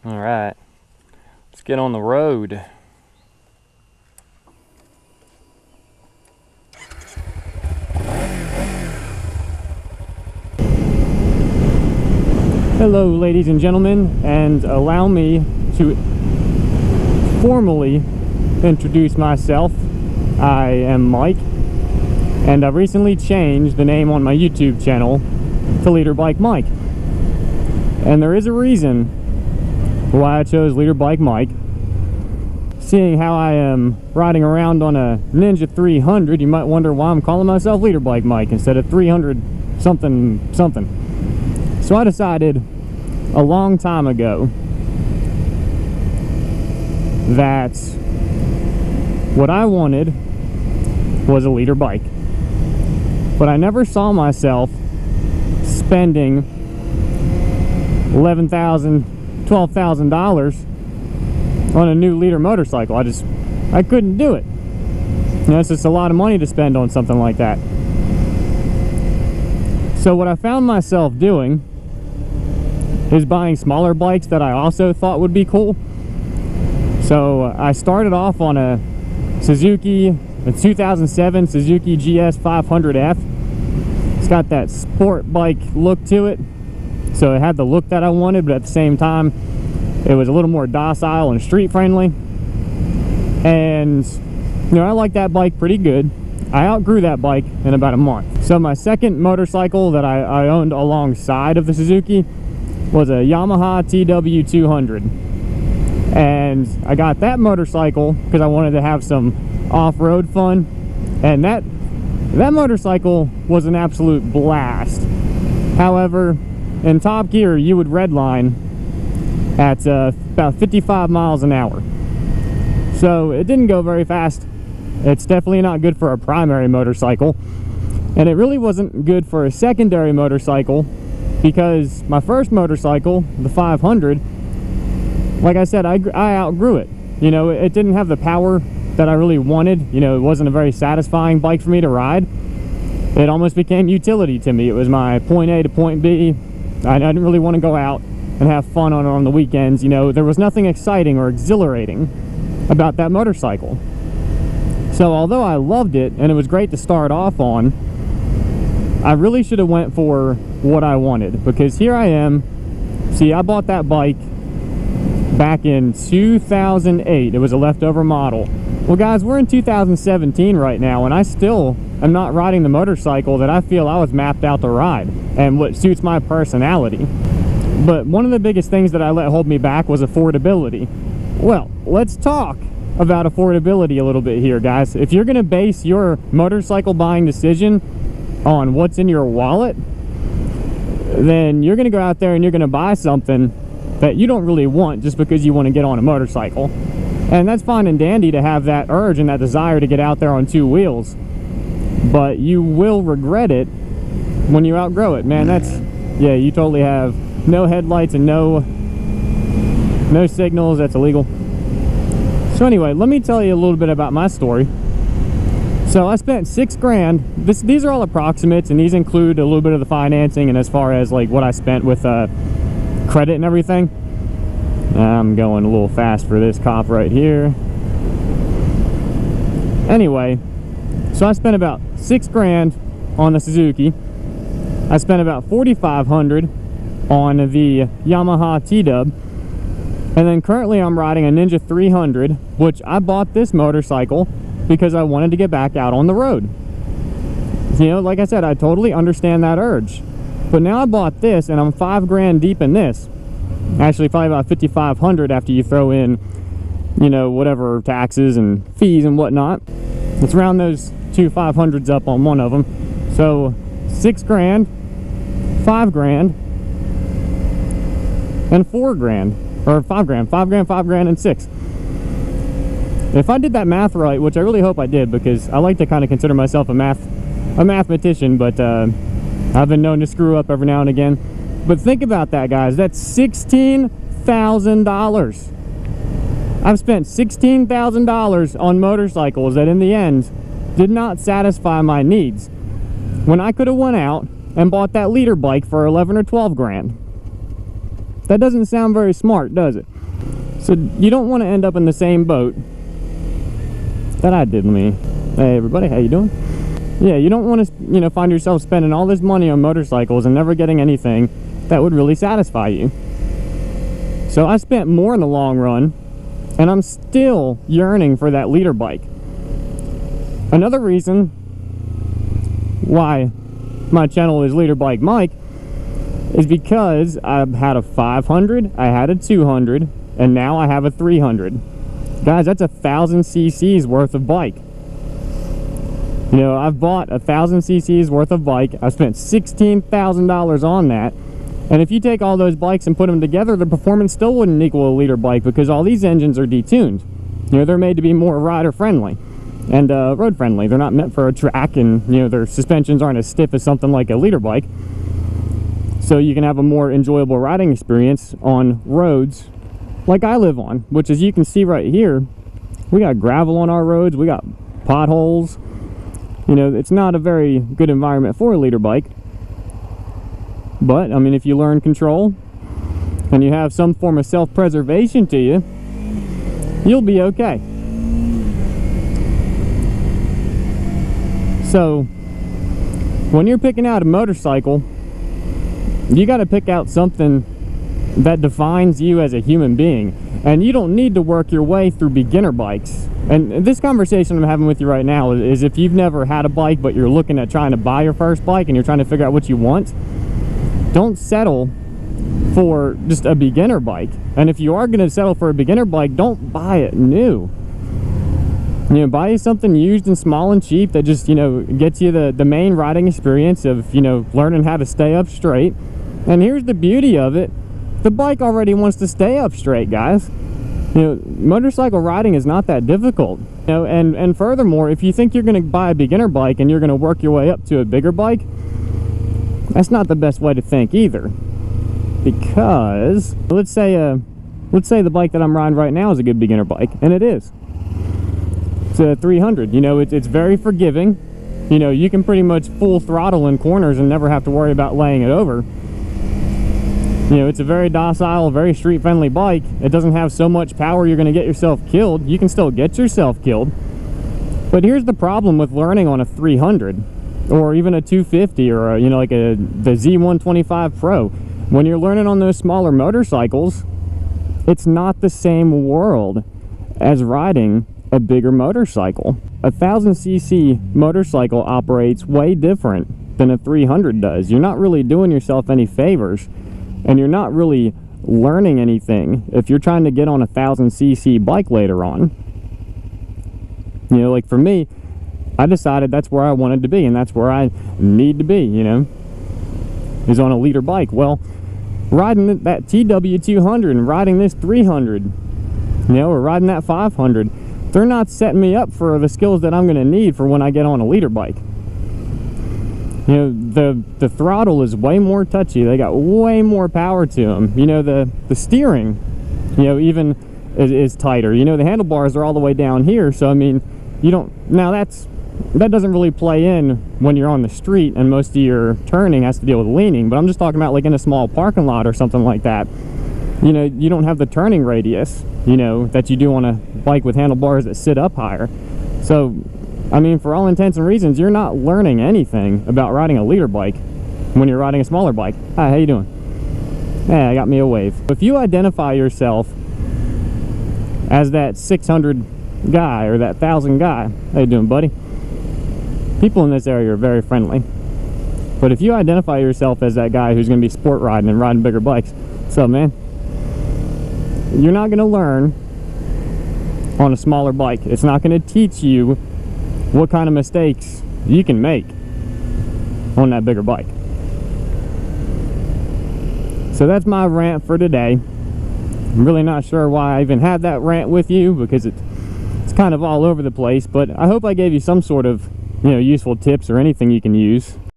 All right, let's get on the road. Hello, ladies and gentlemen, and allow me to formally introduce myself. I am Mike, and I've recently changed the name on my YouTube channel to Leader Bike Mike. And there is a reason why I chose Leader Bike Mike. Seeing how I am riding around on a Ninja 300, you might wonder why I'm calling myself Leader Bike Mike instead of 300 something something. So I decided a long time ago that what I wanted was a leader bike. But I never saw myself spending $11,000, $12,000 on a new leader motorcycle. I couldn't do it. You know, it's just a lot of money to spend on something like that. So what I found myself doing is buying smaller bikes that I also thought would be cool. So I started off on a 2007 Suzuki GS 500F. It's got that sport bike look to it. So it had the look that I wanted, but at the same time, it was a little more docile and street friendly. And, you know, I like that bike pretty good. I outgrew that bike in about a month. So my second motorcycle that I owned alongside of the Suzuki was a Yamaha TW200. And I got that motorcycle because I wanted to have some off-road fun. And that motorcycle was an absolute blast. However, in top gear, you would redline at about 55 miles an hour. So it didn't go very fast. It's definitely not good for a primary motorcycle, and it really wasn't good for a secondary motorcycle, because my first motorcycle, the 500, like I said, I outgrew it. You know, it didn't have the power that I really wanted. You know, it wasn't a very satisfying bike for me to ride. It almost became utility to me. It was my point A to point B. I didn't really want to go out and have fun on the weekends. You know, there was nothing exciting or exhilarating about that motorcycle. So although I loved it and it was great to start off on, I really should have went for what I wanted, because here I am. See, I bought that bike back in 2008. It was a leftover model. Well, guys, we're in 2017 right now, and I still am not riding the motorcycle that I feel I was mapped out to ride and what suits my personality. But one of the biggest things that I let hold me back was affordability. Well, let's talk about affordability a little bit here, guys. If you're gonna base your motorcycle buying decision on what's in your wallet, then you're gonna go out there and you're gonna buy something that you don't really want just because you want to get on a motorcycle. And that's fine and dandy to have that urge and that desire to get out there on two wheels, but you will regret it when you outgrow it, man. Yeah, you totally have no headlights and no signals. That's illegal. So anyway, let me tell you a little bit about my story. So I spent $6,000. These are all approximates, and these include a little bit of the financing and as far as like what I spent with credit and everything. I'm going a little fast for this cop right here. Anyway, so I spent about $6,000 on the Suzuki. I spent about $4,500 on the Yamaha T-Dub. And then currently I'm riding a Ninja 300, which I bought this motorcycle because I wanted to get back out on the road. You know, like I said, I totally understand that urge. But now I bought this, and I'm $5,000 deep in this. Actually, probably about $5,500 after you throw in, you know, whatever taxes and fees and whatnot. Let's round those two 500s up on one of them. So $6,000, $5,000, and $4,000. Or $5,000, and $6,000. If I did that math right, which I really hope I did, because I like to kind of consider myself a mathematician, but I've been known to screw up every now and again. But think about that, guys. That's $16,000. I've spent $16,000 on motorcycles that in the end did not satisfy my needs, when I could have went out and bought that leader bike for 11 or 12 grand. That doesn't sound very smart, does it? So you don't want to end up in the same boat that I did. Hey everybody, how you doing? Yeah, you don't want to, find yourself spending all this money on motorcycles and never getting anything that would really satisfy you. So I spent more in the long run, and I'm still yearning for that leader bike. Another reason why my channel is Leader Bike Mike is because I've had a 500, I had a 200, and now I have a 300. Guys, that's 1,000 cc's worth of bike. I've bought 1,000 cc's worth of bike. I spent $16,000 on that. And if you take all those bikes and put them together, the performance still wouldn't equal a leader bike because all these engines are detuned. They're made to be more rider friendly and road friendly. They're not meant for a track, and their suspensions aren't as stiff as something like a leader bike. So you can have a more enjoyable riding experience on roads like I live on, which, as you can see right here, we got gravel on our roads, we got potholes. It's not a very good environment for a leader bike. But, if you learn control and you have some form of self-preservation to you, you'll be okay. So, when you're picking out a motorcycle, you got to pick out something that defines you as a human being. And you don't need to work your way through beginner bikes. And this conversation I'm having with you right now is if you've never had a bike but you're looking at trying to buy your first bike and you're trying to figure out what you want, don't settle for just a beginner bike. And if you are going to settle for a beginner bike, don't buy it new. Buy you something used and small and cheap that just, gets you the main riding experience of, learning how to stay up straight. And here's the beauty of it. The bike already wants to stay up straight, guys. Motorcycle riding is not that difficult. And furthermore, if you think you're going to buy a beginner bike and you're going to work your way up to a bigger bike, that's not the best way to think either. Because let's say the bike that I'm riding right now is a good beginner bike, and it is. It's a 300. It's very forgiving. You can pretty much full throttle in corners and never have to worry about laying it over. It's a very docile, very street-friendly bike. It doesn't have so much power you're going to get yourself killed. You can still get yourself killed. But here's the problem with learning on a 300 or even a 250 or the Z125 Pro. When you're learning on those smaller motorcycles, it's not the same world as riding a bigger motorcycle. A 1,000 cc motorcycle operates way different than a 300 does. You're not really doing yourself any favors. And you're not really learning anything if you're trying to get on a 1,000 cc bike later on. Like for me, I decided that's where I wanted to be, and that's where I need to be, is on a leader bike. Well, riding that TW200 and riding this 300, or riding that 500, they're not setting me up for the skills that I'm going to need for when I get on a leader bike. The throttle is way more touchy. They got way more power to them. The steering, even is tighter. The handlebars are all the way down here. So, you don't... Now, that doesn't really play in when you're on the street and most of your turning has to deal with leaning. But I'm just talking about like in a small parking lot or something like that. You don't have the turning radius, that you do on a bike with handlebars that sit up higher. So... for all intents and reasons, you're not learning anything about riding a leader bike when you're riding a smaller bike. Hi, how you doing? Hey, I got me a wave. If you identify yourself as that 600 guy or that 1,000 guy, how you doing, buddy? People in this area are very friendly. But if you identify yourself as that guy who's going to be sport riding and riding bigger bikes, what's up, man? You're not going to learn on a smaller bike. It's not going to teach you what kind of mistakes you can make on that bigger bike. So that's my rant for today. I'm really not sure why I even had that rant with you, because it's kind of all over the place, but I hope I gave you some sort of useful tips or anything you can use